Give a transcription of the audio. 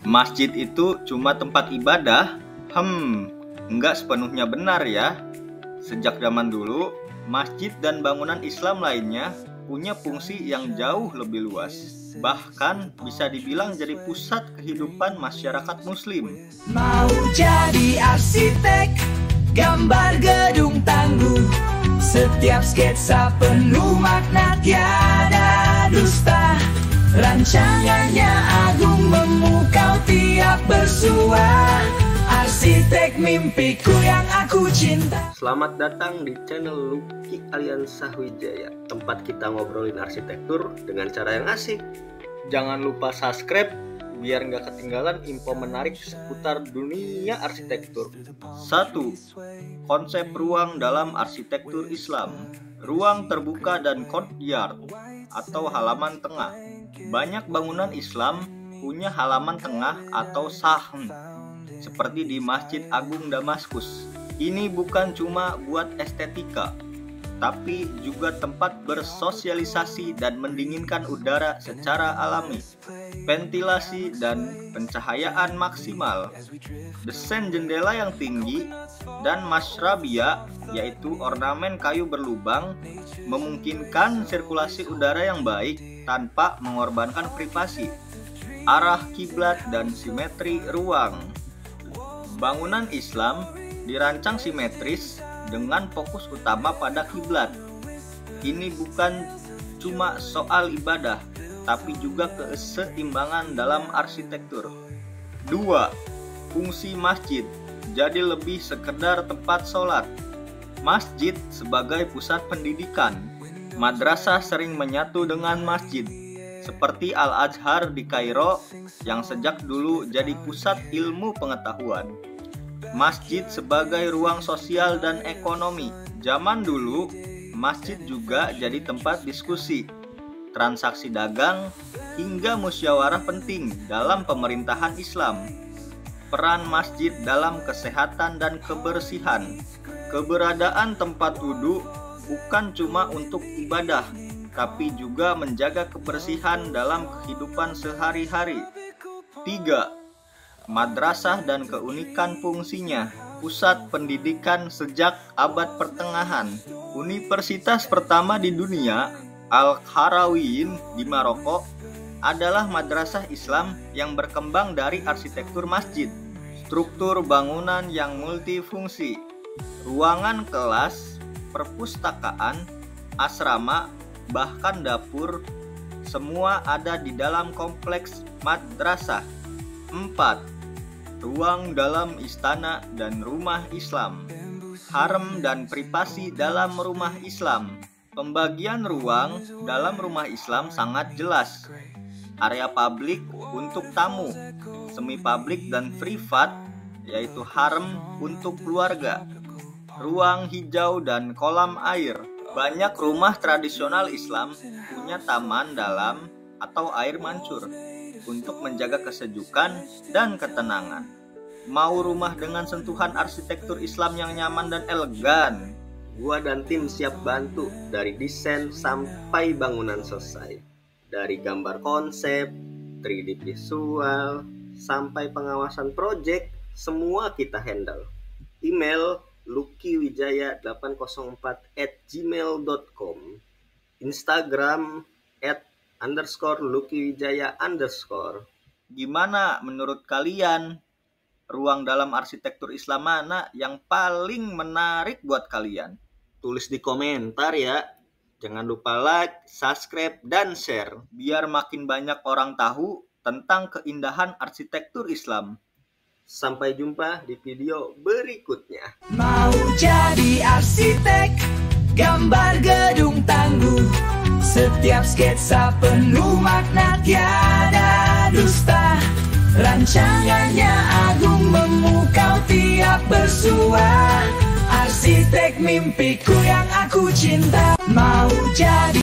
Masjid itu cuma tempat ibadah? Enggak sepenuhnya benar ya. Sejak zaman dulu, masjid dan bangunan Islam lainnya punya fungsi yang jauh lebih luas. Bahkan bisa dibilang jadi pusat kehidupan masyarakat muslim. Mau jadi arsitek, gambar gedung tangguh, setiap sketsa penuh makna, tiada dusta. Rancangannya agung memukau tiap bersua, arsitek mimpiku yang aku cinta. Selamat datang di channel Lucky Aliansyah Wijaya, tempat kita ngobrolin arsitektur dengan cara yang asik. Jangan lupa subscribe biar nggak ketinggalan info menarik seputar dunia arsitektur. 1. Konsep ruang dalam arsitektur Islam. Ruang terbuka dan courtyard atau halaman tengah. Banyak bangunan Islam punya halaman tengah atau sahn, seperti di Masjid Agung Damaskus. Ini bukan cuma buat estetika, tapi juga tempat bersosialisasi dan mendinginkan udara secara alami. Ventilasi dan pencahayaan maksimal. Desain jendela yang tinggi dan mashrabiyah, yaitu ornamen kayu berlubang, memungkinkan sirkulasi udara yang baik tanpa mengorbankan privasi. Arah kiblat dan simetri ruang. Bangunan Islam dirancang simetris dengan fokus utama pada kiblat. Ini bukan cuma soal ibadah, tapi juga keseimbangan dalam arsitektur. 2. Fungsi masjid jadi lebih sekedar tempat sholat. Masjid sebagai pusat pendidikan. Madrasah sering menyatu dengan masjid, seperti Al-Azhar di Kairo yang sejak dulu jadi pusat ilmu pengetahuan. Masjid sebagai ruang sosial dan ekonomi. Zaman dulu, masjid juga jadi tempat diskusi, transaksi dagang, hingga musyawarah penting dalam pemerintahan Islam. Peran masjid dalam kesehatan dan kebersihan. Keberadaan tempat wudhu bukan cuma untuk ibadah, tapi juga menjaga kebersihan dalam kehidupan sehari-hari. 3. Madrasah dan keunikan fungsinya. Pusat pendidikan sejak abad pertengahan. Universitas pertama di dunia, Al-Qarawiyyin di Maroko, adalah madrasah Islam yang berkembang dari arsitektur masjid. Struktur bangunan yang multifungsi. Ruangan kelas, perpustakaan, asrama, bahkan dapur, semua ada di dalam kompleks madrasah. 4. Ruang dalam istana dan rumah Islam. Harem dan privasi dalam rumah Islam. Pembagian ruang dalam rumah Islam sangat jelas. Area publik untuk tamu, semi publik dan privat, yaitu harem untuk keluarga. Ruang hijau dan kolam air. Banyak rumah tradisional Islam punya taman dalam atau air mancur untuk menjaga kesejukan dan ketenangan. Mau rumah dengan sentuhan arsitektur Islam yang nyaman dan elegan? Gua dan tim siap bantu dari desain sampai bangunan selesai. Dari gambar konsep, 3D visual, sampai pengawasan proyek, semua kita handle. Email luckywijaya804@gmail.com, Instagram @_luckywijaya_. Gimana menurut kalian? Ruang dalam arsitektur Islam mana yang paling menarik buat kalian? Tulis di komentar ya. Jangan lupa like, subscribe, dan share, biar makin banyak orang tahu tentang keindahan arsitektur Islam. Sampai jumpa di video berikutnya. Mau jadi arsitek, gambar gedung tangguh, setiap sketsa penuh makna, tiada dusta. Rancangannya agung memukau tiap bersua, arsitek mimpiku yang aku cinta. Mau jadi